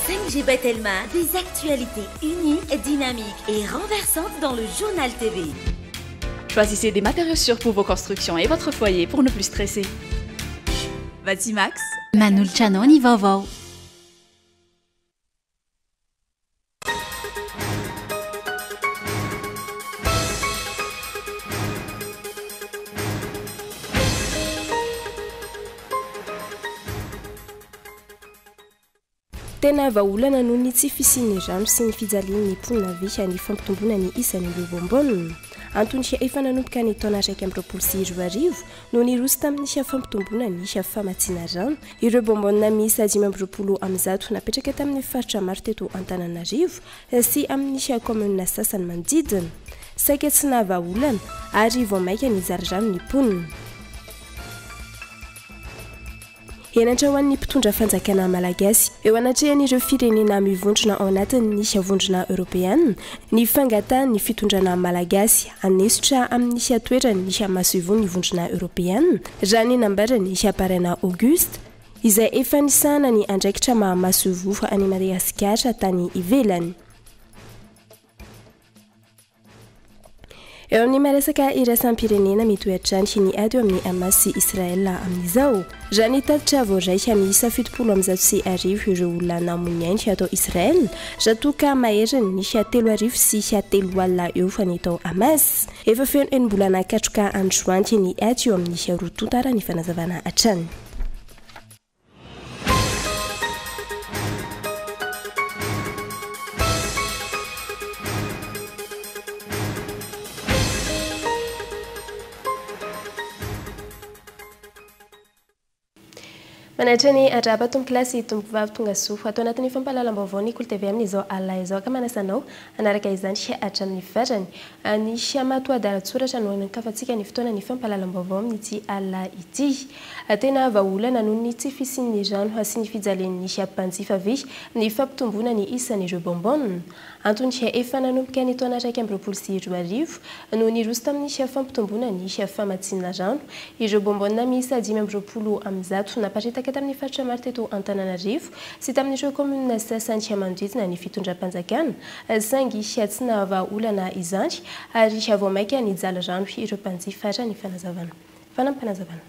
5G Batelma, des actualités uniques, dynamiques et renversantes dans le journal TV. Choisissez des matériaux sûrs pour vos constructions et votre foyer pour ne plus stresser. Vatimax. Manulciano ni vovó. Tena vaolana noho ny tsy fisiany rano sy ny fijalian'ny mponina vika ny fampitomboana ny isan'ireo bombonina. Antony efa nanomboka ny taona 2024 no niroso tamin'ny fampitomboana ny famatsiana rano. Ireo bombonina miisa 520 napetraka tamin'ny faritra maro teto Antananarivo sy amin'ny commune sasany manodidina. Saika tsy nahavaolana ary vao maika ny zary rano ny mponina. Enatra ho an'ny mpitondra fanjakana malagasy eo anatrehan'ireo firenena mivondrona ao anatin'ny vondrona Europeana ny fangatahany fitondrana malagasy anesotra amin'ny toerany masoivony vondrona Europeana raha ny nambarany Parana Auguste izay efa nisahana ny andraikitra mahamasovofo any Madagasikara tany ivelany. Eo amin'ny maresaka iraisam-pirenena mety hoatrany ny ady eo amin'ny Hamas sy Israel amin'izao. Raha ny tatitra voaraika miisa 70 ireo olona namony ainy atao Israel, raha toa ka maheriny ny 3 sy 3 alina eo fa ny atao Hamas. Efa feno enim-bolana katroka androany ny ady eo amin'ny rotontara ny fanazavana hatrany. Manatra ny adraba tombo kilasy tombo vavy tonga soa atao anatin'ny fampahalalam-baovao ny Kolo TV amin'izao alina izao ka manasanao anaraka izany hatramin'ny farany ny matoa-dalatsoratra no nakafantsika ny fotoana ny fampahalalam-baovao amin'ity alina ity. Tena vaolana noho ny tsy fisian'ny rano sy ny fijalian'ny mpanjifa vy ny fampitomboana ny isan'ireo bombonina. Antony efa nanomboka ny taona 2024 no niroso tamin'ny fampitomboana ny famatsiana rano. Ireo bombonina miisa 520 naparitaka tamin'ny faritra maro teto Antananarivo sy tamin'ireo commune sasany manodidina ny fitondram-panjakana saingy tsy nahavaolana izany ary vao maika ny jala rano ireo mpanjifa ny fanazavana. Fanampanazavana.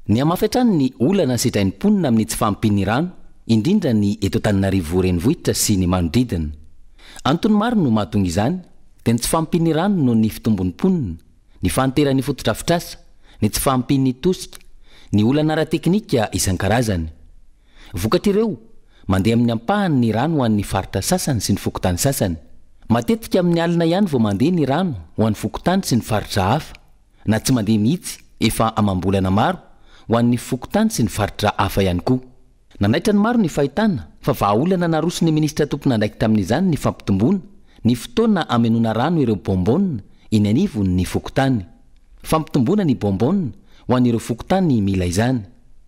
Ny amafiatrany ny olana sitrain'ny mponina amin'ny tsy fampiny rano, indrindra ny eto Antananarivo renivohitra sy ny manodidina. Antony maro no mahatonga izany, dia ny tsy fampiny rano no ny fitombon'ny mponina, ny fanteran'ny fotodrafitrasa, ny tsy fampiny tosika, ny olana ara-teknika isan-karazany. Vokatr'ireo mandeha amin'ny ampahany ny rano ho an'ny faritra sasany sy ny fokotany sasany. Matetika amin'ny alina ihany vao mandeha ny rano ho an'ny fokotany sy ny faritra hafa, na tsy mandeha mihitsy efa amam-bolana maro ho an'ny fokotany sy ny faritra hafa ihany koa. Nanaitra ny maro ny fahitana fa vahaolana naroso ny ministra tompona andraiky tamin'izany ny fampitomboana ny fotoana amenoana rano ireo bombonina iny anivony ny fokotany. Fampitomboana ny bombonina ho an'ireo fokotany mila izany.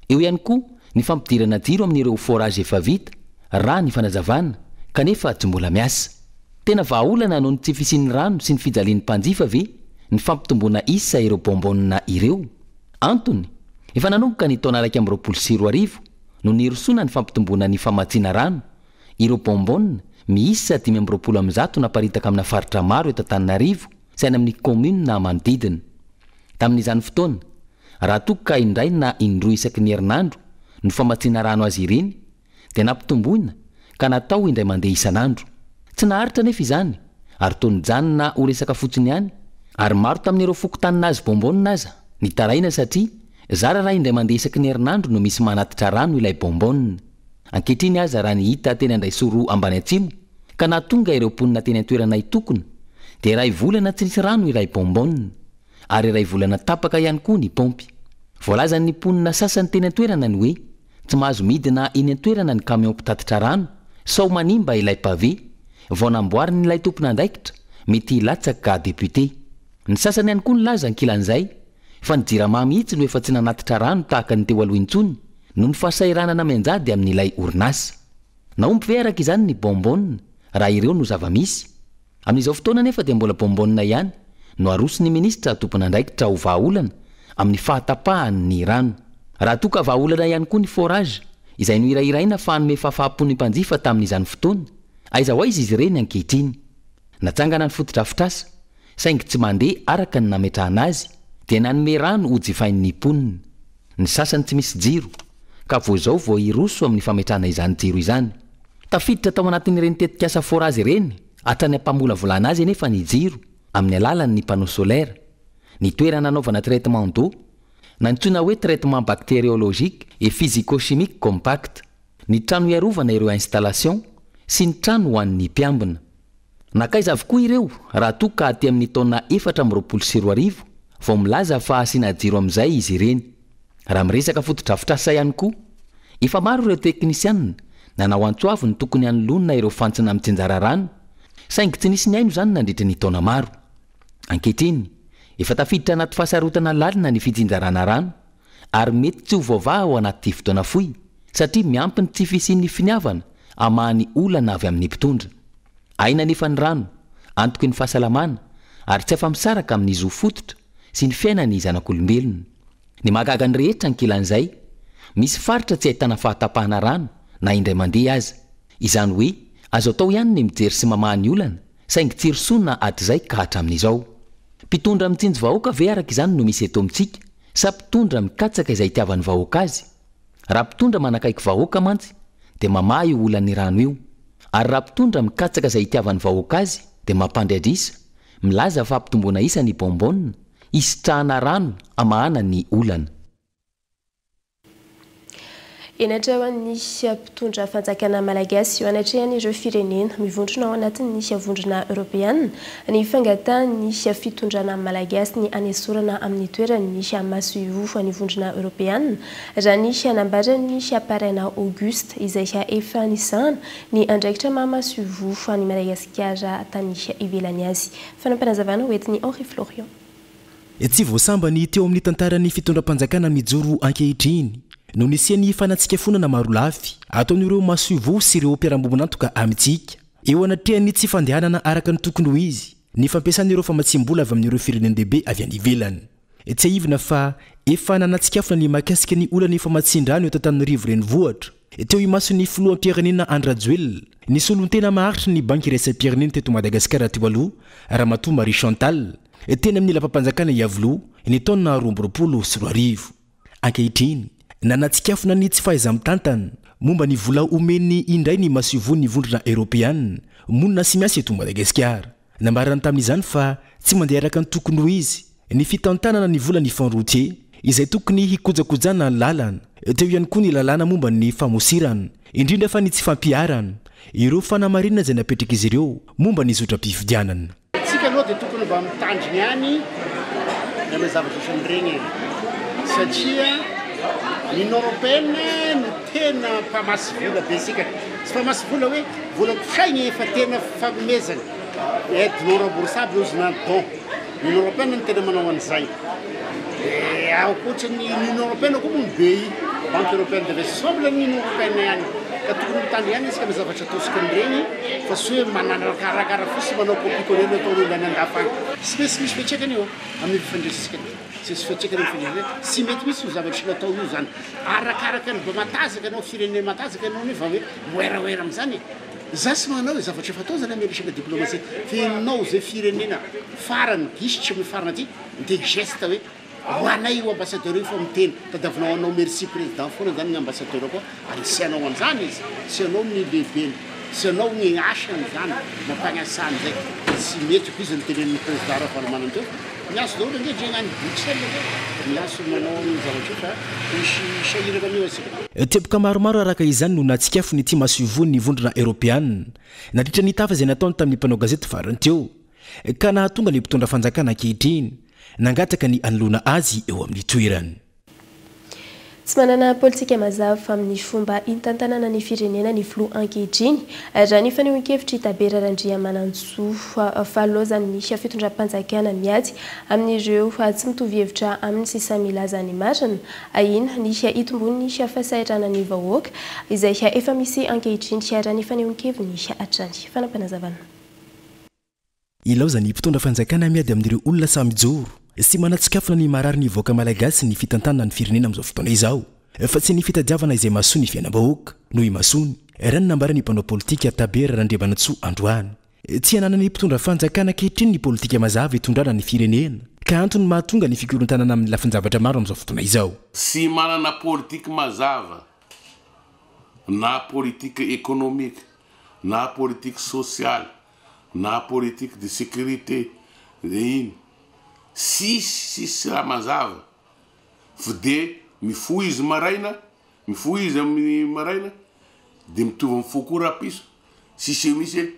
Eo ihany koa ny fampidirana jiro amin'ireo forage efa vita raha ny fanazavana kanefa tsy mbola miasa. Tena vahaolana noho ny tsy fisian'ny rano sy ny fijalian'ny mpanjifa ve ny fampitomboana isa ireo bombonina ireo. Antony efa nanomboka ny taona 2024 no nirosona ny fampitomboana ny famatsiana rano. Ireo bombonina miisa 520 naparitaka amina faritra maro eto Antananarivo sy any amin'ny commune manodidina. Tamin'izany fotoana raha toa ka indray na indroa isaky ny herinandro ny famatsiana rano azy ireny dia nampitomboina ka natao indray mandeha isanandro. Tsy naharitra nefa izany ary toy ny janona ho resaka fotsiny ihany ary maro tamin'ireo fokotanina azy bombonina aza ny taraina satria zara raha indray mandeha isaky ny herinandro no misy manatitra rano ilay bombonina. Ankehitriny aza raha ny hita teny andray soro ambany atsimo ka nahatonga ireo mponina teny an-toerana itokona dia iray volana tsy nisy rano ilay bombonina ary iray volana tapaka ihany koa ny pompy. Voalazan'ny mponina sasany teny an-toerana ny hoe tsy mahazo midina iny an-toerana ny camion mpitatitra rano sao manimba ilay pavé vao namboariny ilay tompona andraikitra mety hilatsaka député. Ny sasany ihany koa nilaza ankilan'izay fa ny jirama mihitsy no efa tsy nanatitra rano tahaka ny teo aloha intsony no ny fahasairanana mianjady amin'ilay orinasa. Naompy ve araka izany ny bombonina raha ireo no zava-misy. Amin'izao fotoana nefa dia mbola bombonina ihany no aroso ny ministra tompona andraikitra ho vahaolana amin'ny fahatapahany ny rano. Raha toa ka vahaolana ihany koa ny forage izay no irairaina fa hanome fahafaham-pon'ny mpanjifa tamin'izany fotoana aiza ho aiza izy ireny ankehitriny natsangana ny fotodrafitrasa saingy tsy mandeha araka ny nametrahana azy dia nanome rano ho jifain'ny mponina ny sasany tsy misy jiro ka voazao vao iroso amin'ny fametrahana izany jiro izany tafiditra tao anatin'ireny tetikasa forazy ireny hatrany ampamolavolana azy anefa ny jiro amin'ny alalan'ny panneau solaire ny toerana nanaovana traitement d'eau nantsoina hoe traitement bactériologique et physico-chimique compact ny trano iarovana ireo installation sy ny trano ho an'ny mpiambina nakaiza avokoa ireo raha toa ka aty amin'ny taona 424 vao milaza fa asiana jiro amin'izay izy ireny raha miresaka fotodrafitrasa ihany koa efa maro ireo teknisianina nanao antsoavy ny tokony hanolonina ireo fantsina amin'ny tsinjara rano saingy tsy nisy ny aino izany nandritra ny taona maro ankehitriny efa tafiditra anaty fahasarotana lalina ny fitsinjarana rano ary mety tsy ho vaovao ao anaty fotoana fohy satria miampy ny tsy fisian'ny finiavana amahany olana avy amin'ny mpitondra aina nefa ny rano antoky ny fahasalamana ary tsy afa-misaraka amin'ny zo fototra sy ny fiainany zanak'olombelona ny mahagaga ny rehetra ankilan'izay misy faritra tsy ahitana fahatapahana rano na indray mandeha aza izany hoe azo atao ihany ny mijery sy mamahany olana saingy tsy risoana hatr'izay ka hatramin'izao mpitondra mitsinjo vahoaka ve araka izany no misy eto amintsika sa mpitondra mikatsaka izay itiavan'ny vahoaka azy raha mpitondra manakaiky vahoaka mantsy dia mamaha io olan'ny rano io ary raha mpitondra mikatsaka izay itiavan'ny vahoaka azy dia mampandriadrisa milaza fa ampitomboana isa ny bombonina isitrahana rano amahana ny olana enatra ho an'ny mpitondra fanjakana malagasy eo anatrehany ireo firenena mivondrona ao anatin'ny vondrona eoropeana ny fangatahany fitondrana malagasy ny anesorana amin'ny toerany misy maso ivo ny vondrona eoropeana raha nisy anambarany aparaina auguste izay efa nisahana ny andraikitra mahamaso ivo ny Madagasikara tany ivelany azy fanampanazavana hoetiny Henri Florian tsy voasambany teo amin'ny tantarany fitondram-panjakana mijoro ankehitriny no nisiany fanatsikafona maro lafy ataon'ireo maso ivo sy ireo mpiara-monantoka amintsika eo anatrehany tsy fandehanana araka ny tokony ho izy ny fampiasan'ireo famatsim-bola avy amin'ireo firenendehibe avy any ivelany tsy ahivina fa efa nanatsikafona ny mahakasika ny olany famatsin-drano eto Antananarivo renivohitra teo imason'ny filohampirenena Andrajoel ny solon-tena maharitra ny banky iraisam-pirenena teto Madagasikara teo aloha Ramatoa Marie Chantal teny amin'ny lapam-panjakana Iavolo ny taona 2020 ankehitriny nanatsikafona ny tsy fahaiza mitantana momba ny vola omeny indray ny maso ivo ny vondrona eoropeana monina sy miasa eto Madagasikara nambarana tamin'izany fa tsy mandeha araka ny tokony ho izy ny fitantanana ny vola ny fanroutier izay tokony hikojakojana ny lalana teo ihany koa ny lalàna momba ny famosirana indrindra fa ny tsy fampiarana ireo fanamarinana izay napetraka izy ireo momba ny zotra-pifidianana tsika aloha dia tokony mba mitandriny ihany ny zavatra fanireny satria ny européenne no tena mpamasy vola be sika tsy mpamasy vola hoe vola kosaigny efa tena famomezana aide non remboursable ozy na don ny européenne no tena manao an'izay akoatrany union européenne koa moa be banque européenne d'investissement ny union européenne ihany ka tokony mitandry ihany isika amin'ny zavatra tosika an'ireny fa sy hoe mananakarakara fosy manao copie-collé ataon'olo any andafany sy misy fiatraikany eo amin'ny fifandresisika sy fiatraikany findresisika sy mety misy io zavatra natao io zany arakaraka ny mba matazaka anao firenena matazaka anao nefa hoe moeraoera amin'izany zasy manao zavatra efa atao zany amin'ny resaka diplomatie fenao zay firenena farany gisitra amin'ny farana aty de geste hoe ho anay io ambassadeur io fa miteny tadavinao anao merci président foana zany ny ambassadeur koa ary sy anao an'izany izy sy anao ny lehibeny sy anao ny asany zany mampagnasany zay sy mety ko izy ny tenen'ny président raha teo miaso daholo angedry agnany botsy miaso manao ny zavatra fa misy sahirana mio asika teboka maromaro araka izany no natsikafony ty maso ivony ny vondrona eoropeana nandritra ny tafa izay nataony tamin'ny mpanao gazety farany teo ka nahatonga ny mpitondra fanjakana ankehitriny nangataka ny anolona azy eo amin'ny toerany tsy manana politika mazava fa amin'ny fomba intantanana ny firenena ny flo ankehitriny raha ny fanehoan-kevitry Tabera Randriamanantsoa fahalozany misy fitondram-panjakana miady amin'ireo tsy mitovy hevitra amin'ny sisa milazany marina ahina nisy itombony nisy fahasahitrana ny vahoaka izay efa misy ankehitriny raha ny fanehoan-kevitry nisy hatrany fanampanazavana ilaoza ny mpitondra fanjakana miady amin'ireo olona samy joro sy manatsikafona ny marary ny vahoaka malagasy ny fitantanana ny firenena amin'izao fotoana izao fa tsy ny fitadiavana izay masony fiainam-bahoaka noho imasony raha ny nambara ny mpanao politika tabera Randriamanantsoa Androany tsy hanana ny mpitondra fanjakana ankehitriny ny politika mazava itondrana ny firenena ka antony mahatonga ny fikorontanana amin'ny lafinjavatra maro amin'izao fotoana izao. Sy manana politika mazava na politika économique na politique sociale na politique de sécurité iny sisy raha mazava fa de mifohy izy maraina mifohy izy amin'ny maraina de mitovy amin'ny fokora piso sisy misy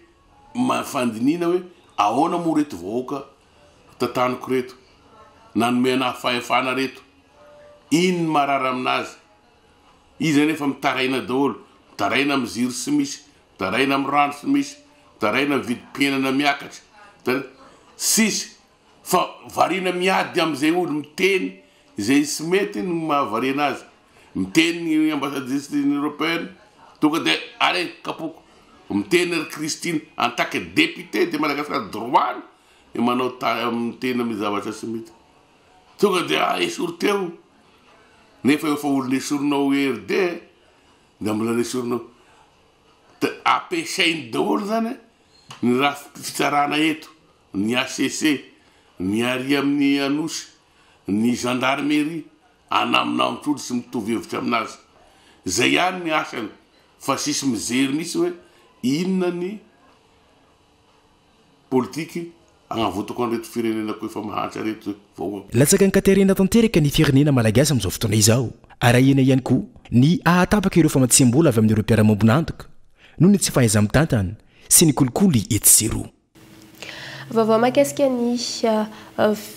mafandinina hoe ahoana mo reto vahoaka tataniko reto nanomena fahefana reto iny marara aminazy izy anefa mitaraina daholo mitaraina amin'ny ziro sy misy mitaraina amin'ny rano sy misy mitaraina amin'ny vidim-piainana miakatra sisy fa varina miady amin'izay olo miteny izay sy mety no mahavariana azy miteny ny ambassadiste européenne tonga de are kapoko miteny ry Christine en tant que député de Madagascar droit e manao miteny amin'ny zavatra sy mety tonga de esory teo nefa efa olo nesorinao RD da mbola nesorinao ampiasainy daholo zany ny raha fitsarana eto ny ACC ny ary amin'ny anosy ny gendarmerie anaminamitro sy mitovy hevitra aminazy zay ihany ny asany fa sisy mijery misy hoe inona ny politique agnavotako an'ireto firenenako efa mahantra reto vahoaka. Latsaka ny katerina tanteraka ny firenena malagasy amin'izao fotoana izao arahina ihany koa ny ahatapaka ireo famatsim-bola avy amin'ireo mpiara-mambonantoka noho ny tsy fahaiza-mitantana sy ny kolikoly etsy vaovao mahakasika ny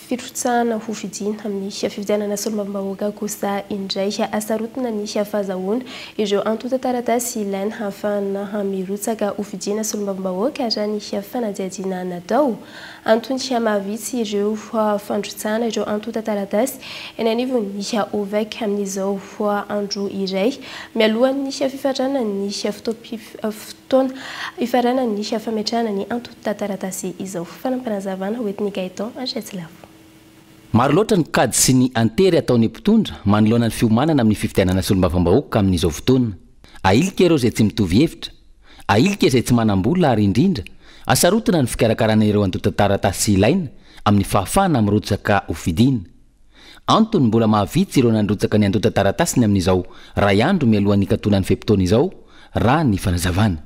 fitrotsahana ho fidina amin'ny fifidianana solombavambahoaka kosa indray asarotina ny fahazahoana ireo antota taratasy ilaina hahafahana hamirotsaka ho fidina solombavambahoaka raha ny fanadihadiana natao antony mahavitsy ireo fandrotsahana ireo antota taratasy eny anivony OVEC amin'izao andro iray mialohan'ny fifatrana ny fotoana ifarana ny fametrahana ny antota taratasy izao fanampanazavana hoetiny Gaetan Ansetsilavo. Maro loatra ny kady sy ny antery ataony mpitondra manoloana ny fiomanana amin'ny fifidianana solombavambahoaka amin'izao fotoana. Ailika ireo izay tsy mitovy hevitra, ailika izay tsy manam-bola ary indrindra asarotina ny fikarakarana ireo antota taratasy ilaina amin'ny fahafahana mirotsaka ho fidiana. Antony mbola mahavitsy ireo nandrotsaka ny antota taratasy amin'izao ray andro mialohan'ny katonan'ny fepitona izao raha ny fanazavana.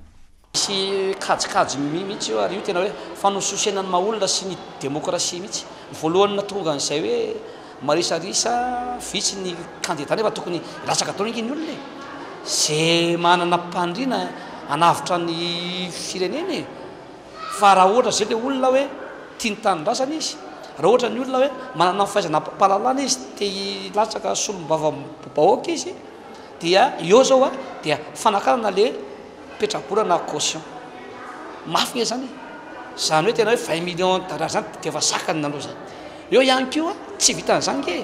Sy kajikajy mihitsy io ary io tena hoe fanososenany maolona sy ny demokrasia mihitsy voalohany natonga an'izay hoe marisarisa vitsy ny kandidata nefa tokony latsaka atao ny olona zay manana mpandriana anavitra ny firenena fa raha ohatra zay le olona hoe tia ny tanindrazana izy raha ohatra ny olona hoe manana fahaizana pahalalana izy te latsaka solombavambahoaka izy dia eo zao dia fanakarana le petrabolana caution mafy zany zany hoe tena hoe 20 millions d'argent zany dia efa sakany nandro zany eo ihany koa tsy vitan'izany ke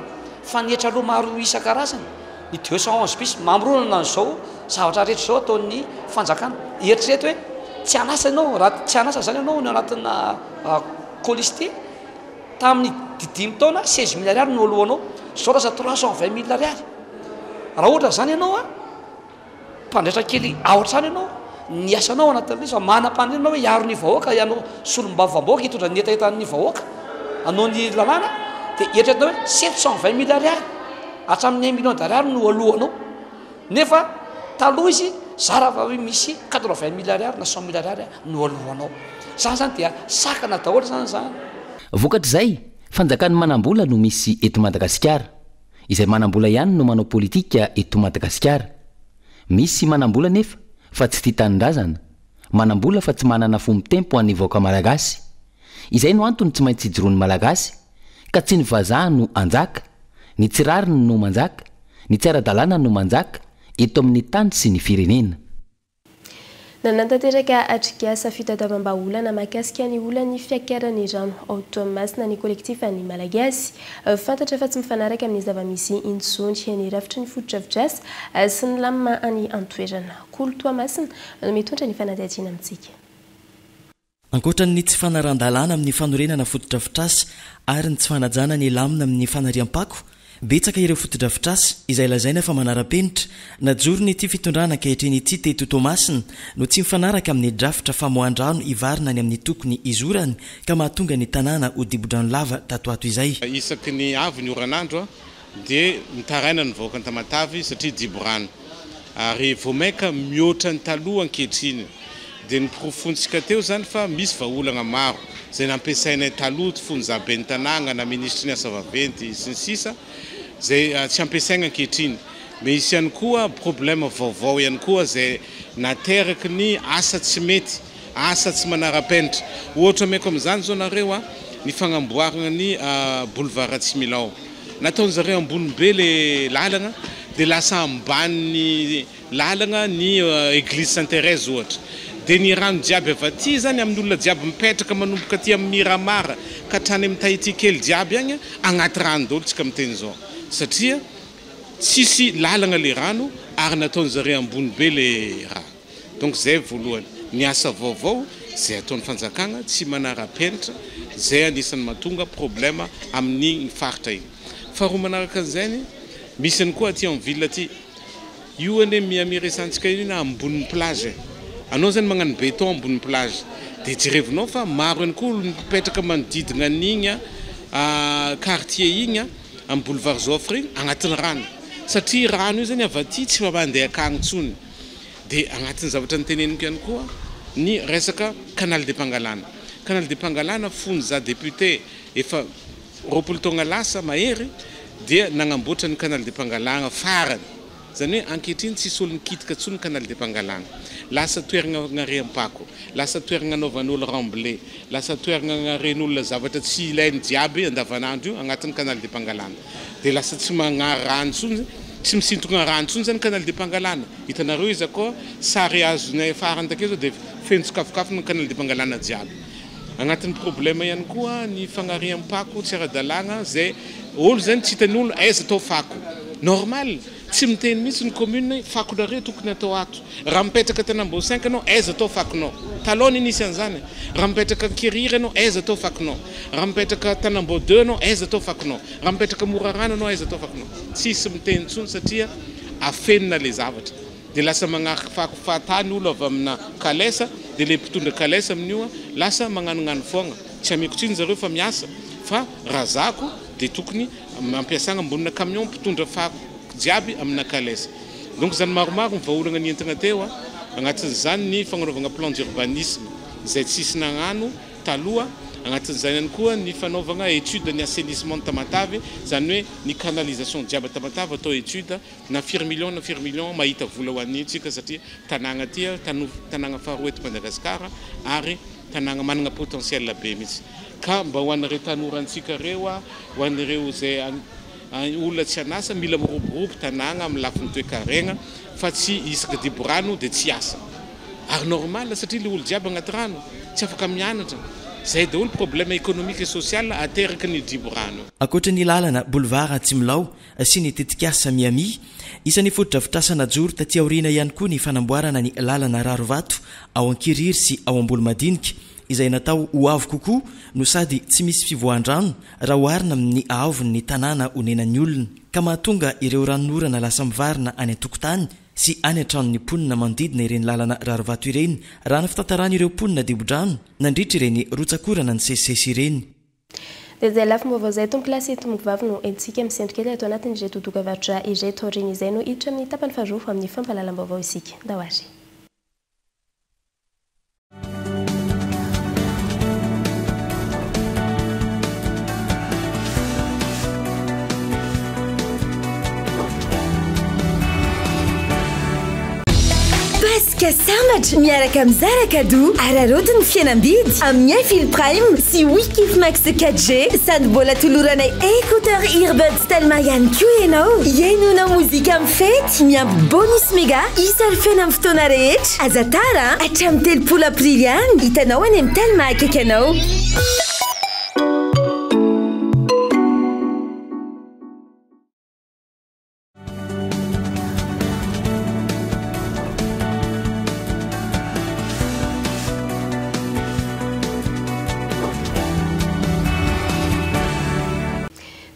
fa ny etra loha maro isan-karazany ny 211 bis mamronana n'izao zavatra rehetra zao ataon'ny fanjakana eritrereto hoe tsy anasa ianao raha tsy anasa zany ianao ny anatina colisté tamin'ny didimy taona 16 milliards no alohanao zao lasa 320 milliards raha ohatra zany ianao mpandraitra kely aotrany ianao ny asanao anatin'izao manam-pandrinao hoe iaro ny vahoaka ianao solombavambahoaka hitondra ny etaetan'ny vahoaka anao ny lalàna dia eritreretinao hoe 720 milliards hatramin'ny 1 million d'ariary no alohanao nefa taloha izy zara fa hoe misy 80 milliards na 100 milliards no alohanao zany dia sakana daholo zany vokatr'izay fanjakan'ny manam-bola no misy eto Madagasikara izay manam-bola ihany no manao politika eto Madagasikara misy manam-bola nefa fa tsy tia tanindrazana manam-bola fa tsy manana fomba-tempo an'ny vahoaka malagasy izay no antony tsy maintsy ijoroan'ny malagasy ka tsy ny vazaha no anjaka ny tsirariny no manjaka ny tsy ara-dalàna no manjaka eto amin'ny tany sy ny firenena. Nanantanteraka atrikasa fitadiavam-baolana mahakasika ny olany fiakaran'ny rano automasina ny kolektifan'ny malagasy fantatra fa tsy mifanaraka amin'ny zava-misy intsony ny rafitry ny fotodrafitrasa sy ny lamina any antoerana kolotoa masina no mitondra ny fanadihadiana amintsika. Ankoatran'ny tsy fanaran-dalàna amin'ny fanorenana fotodrafitrasa ary ny tsy fanajana ny lamina amin'ny fanariam-pako betsaka ireo fotodrafitrasy izay lazaina fa manara-penitra najorony ity fitondrana ankehitriny ity teto Tomasina no tsy mifanaraka amin'ny drafitra famohan-drano ivarina ny amin'ny tokony izorany ka mahatonga ny tanàna ho dibo-drano lava tatoato izay. Isaky ny avy ny oran'andro dia mitaraina ny vahoaka Tamatavy satria dibo-rano ary vomaika mihoatra ny taloha ankehitriny dia ny profontsika teo zany fa misy vahaolagna maro zay nampiasainay taloha fonjaben'ny tanàna na ministry ny asa vaventy sy ny sisa zay tsy ampiasaigna ankehitriny. Misy ihany koa problème vaovao ihany koa zay nateraky ny asa tsy mety, asa tsy manara-penitra. Ohatra maiko amin'izany zao nareo ny fagnamboarana ny boulevard Tsimilao. Nataony zareo ambony be le lalagna dia lasa ambany lalagna ny église Sainte-Thérèse ohatra. Dia ny rano jiaby avy aty zany amin'olona jiaby mipetraka manomboka aty amin'ny Miramara ka hatrany amin'ny Tahiti kely jiaby agny agnaty rano daholo tsika miteny zao. Satria tsisy lalagna le rano ary nataony zareo ambony be le rano. Donc zay voalohany ny asa vaovao zay ataony fanjakagna tsy manara-penitra zay anisan'ny mahatonga problème amin'ny faritra iny. Faharoa manaraka an'izay misy any koa aty amin'ny ville aty io ane miamiresantsika io na ambony plage. Anao zany magnano béton ambony plage dia jerevinao fa maro ihany koa mipetraka manodidina an'igny quartier igny amin'ny boulevard Joffre agnatin'ny rano satria rano io zany avy aty tsy mandeha akagny tsony. Dia agnatin'ny zavatra niteneniko ihany koa ny resaka canal de Pangalana. Canal de Pangalana fony za député efa roapolo taogna lasa mahery dia nagnamboatra ny canal de Pangalana farany. Zany hoe ankehitriny tsisy olo nikitika tsony canal de Pangalana. Lasa toeragna agnariam-pako, lasa toeragna anaovan'olo remblé, lasa toeragna agnaren'olona zavatra tsy ilainy jiaby andavanandro io agnatin'ny canal de Pangalana. Dia lasa tsy magnary rano tsony, tsy misintogna rano tsony zany canal de Pangalana. Hitanareo izy akao sary azonay farany takeo zao dia feno tsokafokafo ny canal de Pangalana jiaby. Agnatin'ny problème ihany koa ny fagnariam-pako tsy ara-dalàgna zay olo zany tsy hitan'olo aiza atao fako. Normal, tsy miteny mihitsy ny commune fakonareo tokony atao ato. Raha mipetraka Tanambo 5 anao aiza atao fakonao. Talony nisy an'izany. Raha mipetraka Kiriry anao aiza atao fakonao. Raha mipetraka Tanambo 2 anao aiza atao fakonao. Raha mipetraka Morarano anao aiza atao fakonao. Tsisy miteny tsony satria afenina le zavatra. Dia lasa magnaraka fako fahatany olo avy amina kalesa dia le mpitondra kalesa amin'io lasa magnanognano foagna. Tsy amiko tsiny zareo fa miasa fa razako dia tokony mampiasagna ambonina camion mpitondra fako jiaby amina kalesa. Donc zany maromaro ny vahaolagna nientigna teo agnatin'izany ny fagnanovagna plan d'urbanisme izay tsisy nagnano taloha. Agnatin'izany ihany koa ny fanaovagna étude ny assainissement Tamatavy zany hoe ny canalisation jiaby Tamatavy atao étude na firy million mahita vola ho an'ny tsika satria tanàgna ty tanàgna faharoa eto Madagasikara ary tanàgna manana potentiel be mihitsy. Ka mba ho an'ireo tanorantsika reo ho an'ireo zay olona tsy anasa mila miroborobo tanàgna amin'ny lafiny toe-karegna fa tsy isaka dibo-rano dia tsy asa. Ary normal satria le olo jiaby agnaty rano tsy afaka mianatra. Zay daholo problème économique et social ateraky ny dibo-rano. Ankoatra ny lalana boulevard Tsimilao sy ny tetikasa Miami, isan'ny fotodrafitrasa najoro taty aoriana ihany koa ny fanamboarana ny lalana Rarovato ao Ankiriry sy ao Ambolomadinika izay natao ho avo kokoa no sady tsy misy fivoahan-drano raha oharina amin'ny ahavon'ny tanàna honenan'ny olona ka mahatonga ireo ranonorana lasa mivarina any an-tokotany sy any an-tranon'ny mponina manodidina ireny lalana Rarovato ireny raha ny fitantarana ireo mponina dibo-drano nandritra ireny rotsakorana ny sesisesy ireny. Dia zay lafy mbovao zay tompo lasy tombovavy no entsika misendrikely ato anatin'izay totoka-varotra ireto reny izay no hiditra amin'ny tapany faharoa amin'ny fampahalalam-baovao isika. Dahoary. Paska sambatra miaraka amin'ny Zarakado ararotiny fihenam-bidy amin'ny iFill Prime sy Wikif Max 4G sady mbola toloranay écouteur earbuds tellement ihany koa ianao iainona mozika amin'ny fety miampy bonus méga isarifena amin'ny fotoana rehetra aza tara hatramin'ny 3 aprily ihany hitanao any amin'ny Telma akaiky anao.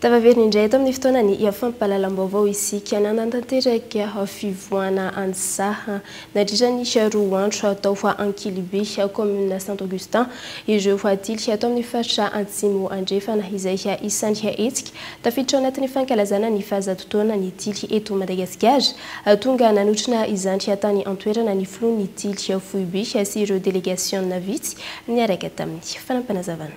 Tavaverina indray eto amin'ny fotoanany iafampahalalam-baovao isika nanantanteraka fivoana antsaha nandritra ny roa andro tao fa Ankilibe commune Saint-Augustin ireo atily atao amin'ny faritra Antsimo andrefana izay isan'ny hetsika tafiditra anatin'ny fankalazana ny fahazatotaona ny tily eto Madagasikara tonga nanotrina izany tany antoerana ny filoha ny tily Foibe sy ireo délégation navitsy niaraka tamin'ny fanampanazavana.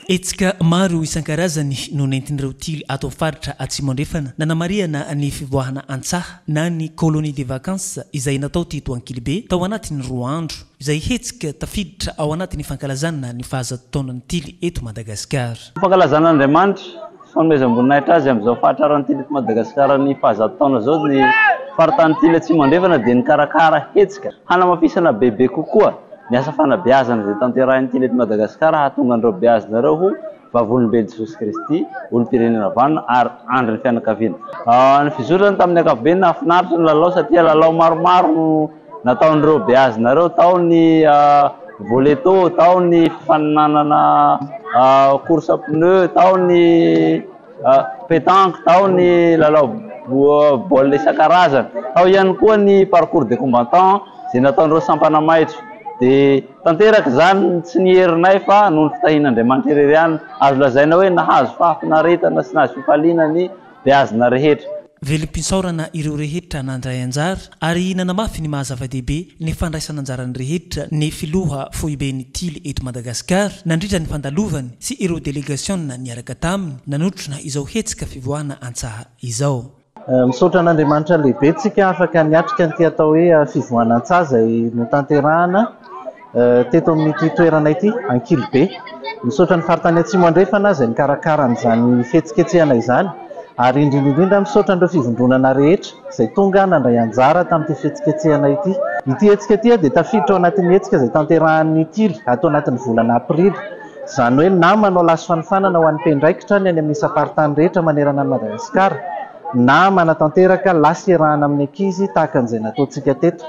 Etsika maro isan-karazany no nentin'ireo tily ato faritra Atsimo andrefana nanamariana ny fivoahana antsaha na ny colonie de vacances izay natao teto Ankilibe tao anatin'ny roa andro izay hetsika tafiditra ao anatin'ny fankalazana ny fahazatotaonan'ny tily eto Madagasikara. Fankalazan'Andriamanitra fanomezam-boninahitra azy amin'izao fahatraran'ny tily eto Madagasikara ny fahazatotaona zao ny faritany tily Atsimo andrefana dia nikarakara hetsika hanamafisana bebe kokoa. Ny asa fanabeazana izay tanterahin'ny tily eto Madagasikara hahatonga an'ireo beazanareo ho vavolombelon Jesosy Kristy olom-pirenena vanona ary andrin'ny fianakaviana. Ny fizorany tamin'ny ankapobeny nahafinaritra ny lalao satria lalao maromaro no nataon'ireo beazanareo tao ny voleto, tao ny fifaninanana course pneu, tao ny pétanque, tao ny lalao baolina isan-karazany, tao ihany koa ny parcours de combattant izay nataon'ireo sampana maitso. Dia tanteraka izany tsy niherinay fa noho ny fitahian'Andriamanitra irery ihany azo lazaina hoe nahazo fahafinaretana sy nahazo fifaliana ny beazina rehetra. Velim-pisaorana ireo rehetra nandray anjara ary nanamafy ny mahazava-dehibe ny fandraisana anjaran'ny rehetra ny filoha Foiben'ny tily eto Madagasikara nandritra ny fandalovany sy ireo délégation niaraka taminy nanotrona izao hetsika fivoahana antsaha izao. Misaotra an'Andriamanitra lehibe tsika afaka niatrika ny atao hoe fivoahana antsaha izay notanterahana teto amin'ity toerana ity Ankilibe. Misaotra ny faritany Atsimo andrefana izay nikarakara an'izany fihetsiketsehana izany ary indrindra misaotra an'ireo fivondronana rehetra izay tonga nandray anjara tamin'ity fihetsiketsehana ity. Ity hetsika ity dia tafiditra ao anatin'ny hetsika izay tanterahan'ny tily ato anatin'ny volana Aprily. Izany hoe na manao laso fanifanana ho an'ny mpendraikitra ny any amin'ny isaparitany rehetra manerana ny Madagasikara na manatanteraka lasy iarahana amin'ny ankizy tahaka an'izay nataontsika teto.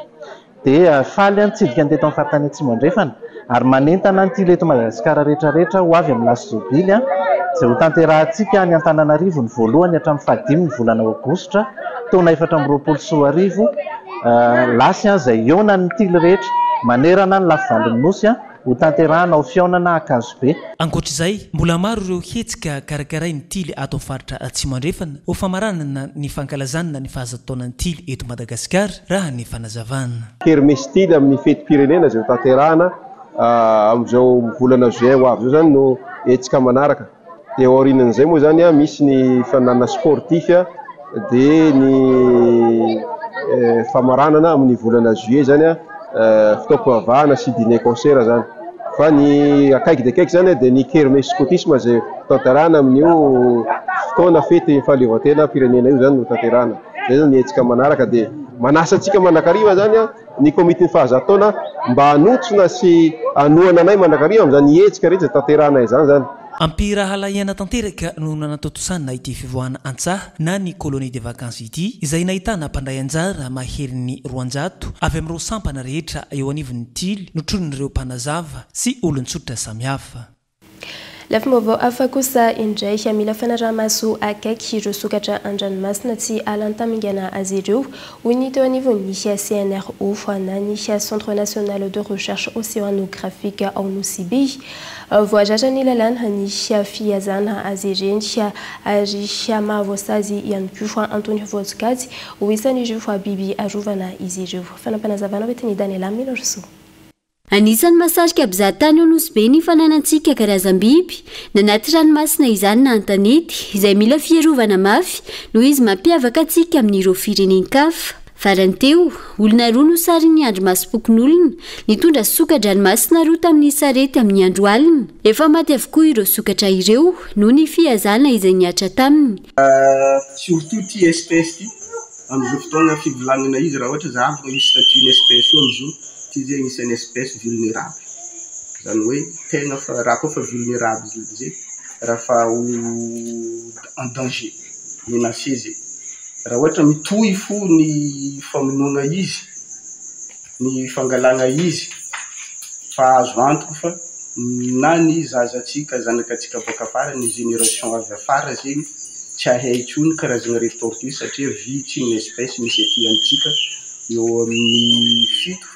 Dia faly nitsidika ny teto amin'ny faritany Atsimo andrefana ary manentana ny tily eto Madagasikara rehetrarehetra ho avy amin'ny laso jobily izay ho tanterahantsika any Antananarivo ny voalohany hatramin'ny fahadimy ny volana Aogositra taona 2024 lasy izay iona ny tily rehetra manerana ny lafivalon'ny nosy ho tanterahana ho fiaonana Akazobe. Ankoatr'izay mbola maro ireo hetsika karakarain'ny tily ato amin'ny faritra Atsimo andrefana ho famaranana ny fankalazana ny fahazatotaonan'ny tily eto Madagasikara raha ny fanazavana. Kermesy tily amin'ny fety-pirenena izay ho tanterahana amin'izao volana juin ho avy zao zany no hetsika manaraka. Dia aorianan'izay moa zany misy ny fananana sportif dia ny famaranana amin'ny volana juillet zany fitaom-pivavahana sy dîner concert zany. Fa ny akaiky dia akaiky zany dia ny kermesy scoutisme izay tanterahana amin'io fotoana fety fahaleovantena pirenena io zany no tanterahana. Zay zany hetsika manaraka dia manasa antsika manakariva zany ny komitén'ny fahazatotaona mba hanotsona sy hanohana anay manakariva amin'izany hetsika rehetra tanterahana izany zany. Ampiraha lahihana tanteraka no nanatotosana ity fivoahana antsaha na ny colonie de vacances ity izay nahitana mpandray anjara maherin'ny 200 avy amin'ireo sampana rehetra eo anivon'ny tily notron'ireo mpanazava sy olon-tsotra samihafa. Lafim-baovao hafa kosa indray mila fanarahamaso akaiky ireo sokatra an-dranomasina tsy alany tamingana azy ireo hoy ny teo anivon'ny CNRO na ny Centre national de recherche océanographique ao Nosy. Voadratra ny lalàna ny fihazana azy ireny ary mahavoasa azy ihany koa Antony Voatsokajy ho isan'ireo biby arovana izy ireo. Fanampanazavana hoetiny Daniela Milorso. Anisan'ny masarika mpizahatany ao Nosy ny fananantsika karazam-biby nanaty ranomasina izany na an-tanety izay mila fiarovana mafy noho izy mampiavaka antsika amin'ireo firenenkafa. Farany teo olona roa no sarin'ny andro masom-pokon'olona nitondra soka-dranomasina roa tamin'ny sarety amin'ny andro alina. Efa maty avokoa ireo sokatra ireo noho ny fihazana izay niatra taminy. Surtout ty espèce ty amin'izao fotoana fivolanana izy raha ohatra zavatra misy statut ny espèce io amin'izao ty zay isan'ny espèce vulnérable. Zany hoe tegna fa raha koa fa vulnérable zay raha fa en danger menacé zay. Raha ohatra mitohy fo ny famonoana izy, ny fangalana izy, fa azo antoka fa na ny zazatsika zanakatsika boaka afara ny génération avy afara zegny tsy ahay tsony karazagna reto tortue satria vitsy ny espèce misy aty amitsika eo amin'ny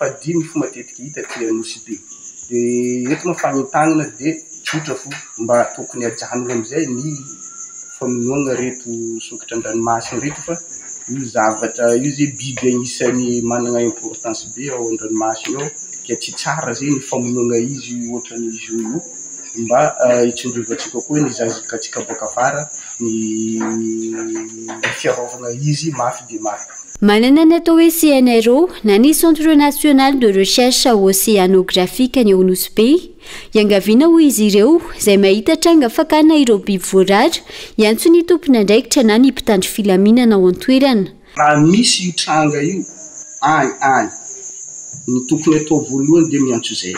7-5 fo matetiky hita aty Nosy Be de eto mafagnentagnana de tsotra fo mba tokony ajanona amizay ny famonoana reto sokatra an-dranomasina reto fa io zavatra io zay biby agnisan'ny manana importance be ao an-dranomasina ao ka tsy tsara zay ny famonoana izy ohatran'izy io mba hitsondrovatsika koa ny zazakatsika boaka afara ny fiarovana izy mafy de mafy. Manana ny atao hoe CNRO na ny Centre National de Recherche Océanographique ny Nosy Be iangaviana ho izy ireo izay mahita tranga fakana ireo biby voarara iantso ny tompona andraikitra na ny mpitandro filaminana ao an-toerana. Raha misy io tranga io any ny tokony atao voalohany de miantso zay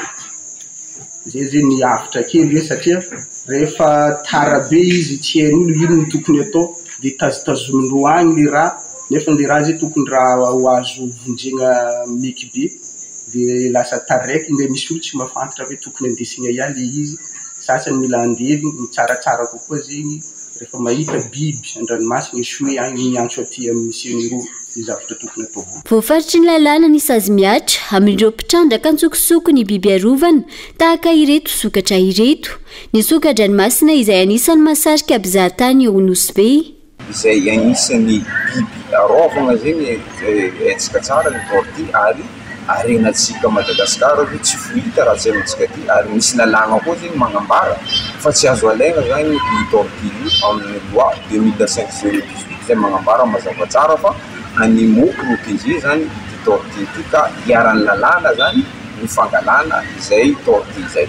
zay ny avitra kely satria rehefa tarabe izy tsy hain'olo ino ny tokony atao de tazotazomindro agny le raha nefa le raha zay tokony raha ho azo vonjegna meky be de lasa taraiky le misy olo tsy mahafantatra hoe tokony andesina ihany le izy sasany mila andevy ny tsaratsara kokoa zegny rehefa mahita biby an-dranomasina esoe agny miantso aty amin'ny CNRO ny zavatra tokony atao. Voafaritry ny lalàna ny sazy miatra amin'ireo mpitrandraka antsokosoko ny biby arovana tahaka ireto sokatra ireto ny soka-dranomasina izay anisan'ny mahasarika mpizahatany ao Nosy Be izay agnisan'ny biby arovana zegny etsika tsara ny tortue ary arenatsika Madagasikara hoe tsy fohita raha tsy amintsika ty ary misy lalàna koa zegny magnambara fa tsy azo alaina zany ny tortue io amin'ny loi 2005/018 zay magnambara mazava tsara fa animaux protégés zany ity tortue ity ka hiaran'ny lalàna zany ny fangalana izay tortue izay.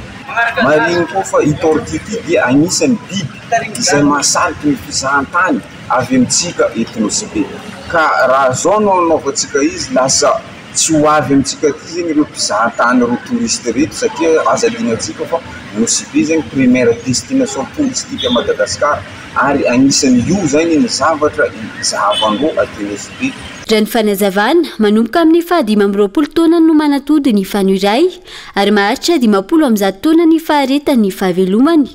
Mariny koa fa i tortue ity dia agnisan'ny biby izay mahasariky ny fizahantany avy amintsika eto Nosy Be ka raha zao no anaovantsika izy lasa tsy ho avy amintsika ty zegny ireo mpizahatany ireo touriste reto satria aza adinatsika fa Nosy Be zegny première destination touristique Madagasikara ary agnisan'ny io zany ny zavatra zahavandro aty Nosy Be. Raha ny fanazavana manomboka amin'ny 520 taona no manatody ny fano iray ary maharitra 50 taona ny faharetany ny fahavelomany.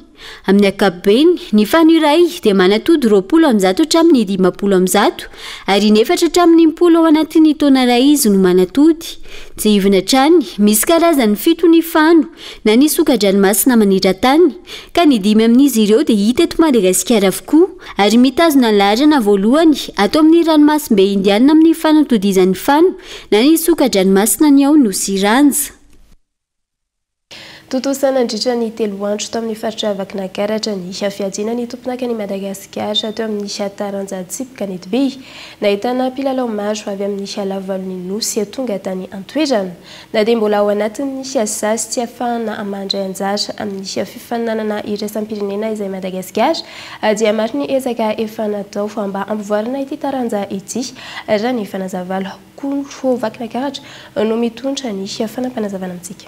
Amin'ny ankapobeny ny fano iray dia manatody 20 hatramin'ny 50 ary 4 hatramin'ny 10 ao anatin'ny taona iray izy no manatody. Tsy ivona trany misy karazany 7 ny fano na ny soka-dranomasina maniran-tany ka ny 5 amin'izy ireo dia hita eto Madagasikara avokoa ary mitazona laharana voalohany atao amin'ny ranomasimbe indiana amin'ny fanatodizan'ny fano na ny soka-dranomasina ny ao Nosy Ranja. Totosa nandritra ny 3 andro tao amin'ny faritra Vakinankaratra ny fiaviajina ny tompon'aka ny Madagasikara teo amin'ny Taranja Tsipika ny Be nahitana mpilalao maro avy amin'ny halavalon'ny Nosy tonga tany Antoerana na dia mbola ao anatin'ny asasy tsy ahafahana amandray anjara amin'ny fifaninanana iraisam-pirenena izay Madagasikara dia maro ny ezaka efa natao mba ampivoarana ity taranja ity raha ny fanazavana Kontro Vakinankaratra no mitondra ny fanampanazavana amintsika.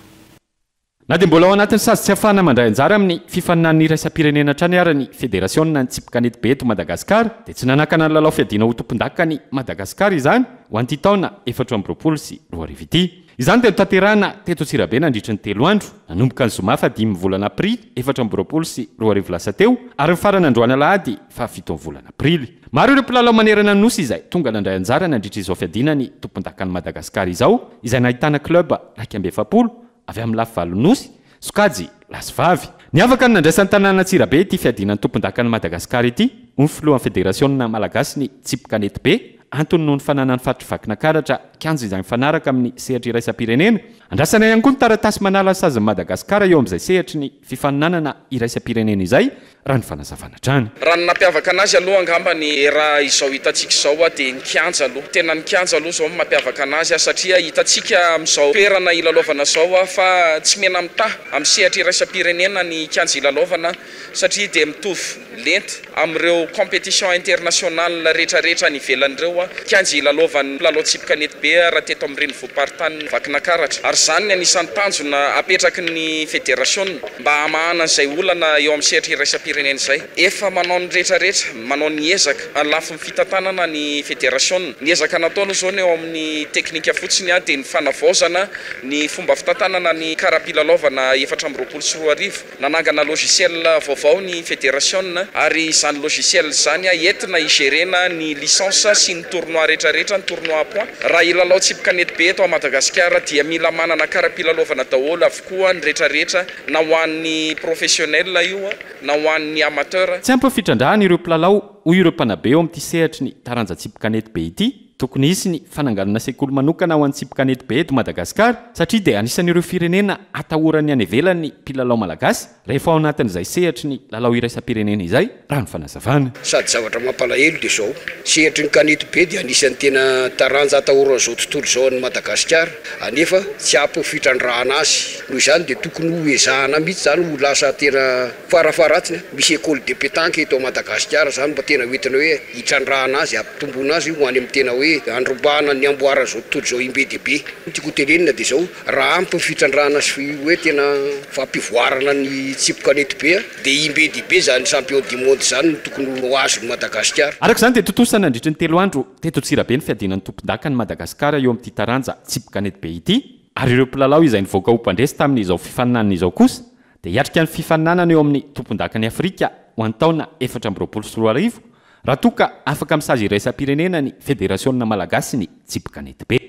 Na dia mbola ao anatin'ny sazy tsy ahafahana mandray anjara amin'ny fifaninan'ny iraisam-pirenena trany ary ny fédération ny Tsipika ny Be eto Madagasikara dia tsy nanakana ny lalao fiadiana ho tompon-daka ny Madagasikara izany ho an'ity taona 2024 sy 2025 ity. Izany dia tanterahana teto Antsirabe nandritra ny 3 andro nanomboka ny zoma fa 5 volana Aprily 2024 sy 2020 teo ary ny farany androany alahady fa 7 volana Aprily. Maro ireo mpilalao manerana ny Nosy izay tonga nandray anjara nandritra izao fiadiana ny tompon-daka ny Madagasikara izao izay nahitana club 170 avy amin'ny lafy Nosy, Sokajy, Lasivavy. Ny afaka ny nandraisan'ny tanàna Antsirabe ity fiadiana ny tompon-daka ny Madagasikara ity, ny filohan'ny fédération malagasy ny Tsipika ny Be, antony noho ny fananany faritra Vakinankaratra kianja izay mifanaraka amin'ny sehatra iraisam-pirenena. Andrasana ihany koa ny taratasy manala sazy Madagasikara eo amin'izay sehatra ny fifaninanana iraisam-pirenena izay raha ny fanazavana trany. Raha ny nampiavaka anazy aloha angamba ny raha izao hitantsika izao dia ny kianja aloha. Tena ny kianja aloha izao mampiavaka anazy satria hitantsika amin'izao toerana ilalaovana izao fa tsy mena mitaha amin'ny sehatra iraisam-pirenena ny kianja ilalaovana satria dia mitovy lenta amin'ireo compétition internationale rehetrarehetra ny ivelan'ireo kianja ilalaovan'ny mpilalao Tsipika ny Be be raha teto amin'ireny voaparitany vakinakaratra ary zany ny anisan'ny tanjona apetraky ny fédération mba hamahana an'izay olana eo amin'ny sehatra iraisam-pirenena izay efa manao ny rehetrarehetra manao ny ezaka alafo ny fitantanana ny fédération ny ezaka nataony zao ny eo amin'ny teknika fotsiny a dia ny fanavaozana ny fomba fitantanana ny karapilalaovana 424 nanangana logiciel vaovao ny fédération ary izany logiciel zany a entina igérena ny licence sy ny tournoi rehetrarehetra ny tournoi point raha ilalao tsipika nety be eto a Madagasikara dia mila manana karapilalaovana daholo avokoa ny rehetrarehetra na ho an'ny professionnel io na ho an'ny amateur tsy ampafitrandrahana ireo mpilalao hoy ireo mpanabe eo amin'ity sehatry ny taranja tsipika nety be ity tokony isy ny fananganana sekoly manokana ho antsipika nety be eto Madagasikara satria dia anisan'ireo firenena atahorany any ivelany mpilalao malagasy rehefa ao anatin'izay sehatry ny lalao iraisam-pirenena izay raha ny fanazavana sady zavatra mampalahelo dia zao sehatry ny kanety be dia anisan'ny tena taranja atahorana zao tontolo zao any Madagasikara anefa tsy ampifitrandrahana azy noho izany dia tokony ho ezahana mihitsy zany ho lasa tena farafaratsiny misy école de pétanque eto Madagasikara zany mba tena hoentina hoe hitrandrahana azy ampitomboana azy ho any amin'ny tena hoe androbahana ny amboara zao tontolo zao imbe dehibe tiako tenenina dia zao raha ampy fitrandrahana azy hoe tena fampivoarana ny tsipika nety be dia imbe dehibe zany champion du monde zany no tokony ho azo Madagasikara araka izany dia totosana nandritra ny 3 andro teto Tsirabe ny fiadinan'ny tompon-daka ny Madagasikara eo amin'ity taranja tsipika nety be ity ary ireo mpilalao izay nivoaka ho mpandresy tamin'izao fifaninanana izao kosa dia hiatrika ny fifaninanana eo amin'ny tompon-daka ny Afrika ho an'ny taona 2024 raha toka afaka misazy iraisam-pirenena ny fédération malagasy ny tsipika nety be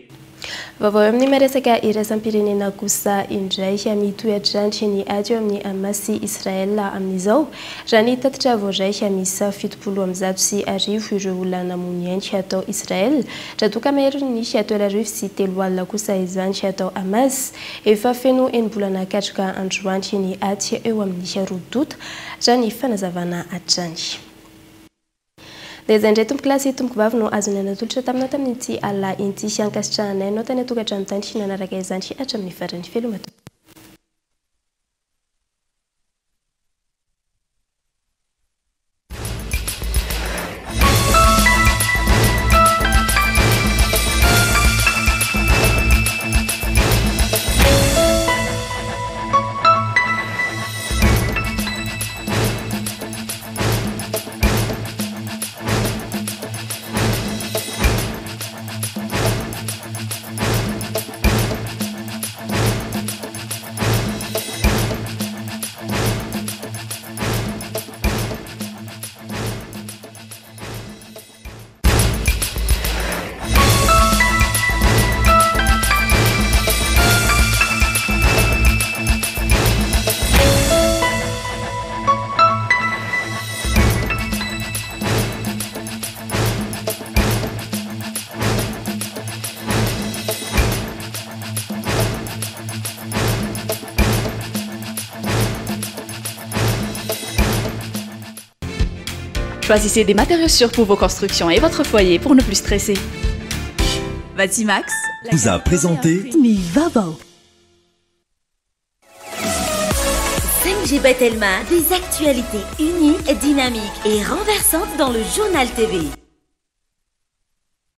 vaovao amin'ny maresaka iraisam-pirenena kosa indray mitoetrandry ny ady eo amin'ny Hamas Israel amin'izao raha ny tatitra voaraika misy 70 ireo olona namony ainy atao Israel raha toka mahery ny 7 sy 3 alina kosa izany atao Hamas efa feno enimbolana katrika androandry ny ady eo amin'ny rodota raha ny fanazavana hatrany dia izay indray tompoko lasy tompoko vavy no azony anatolotra taminao tamin'ity ala inty ankasitrahanay anao tany atokantrano tany nanaraka izany hatramin'ny farany felomato Choisissez des matériaux sûrs pour vos constructions et votre foyer pour ne plus stresser. Vatimax vous a présenté Nivabo. 5G Batelma, des actualités uniques, dynamiques et renversantes dans le journal TV.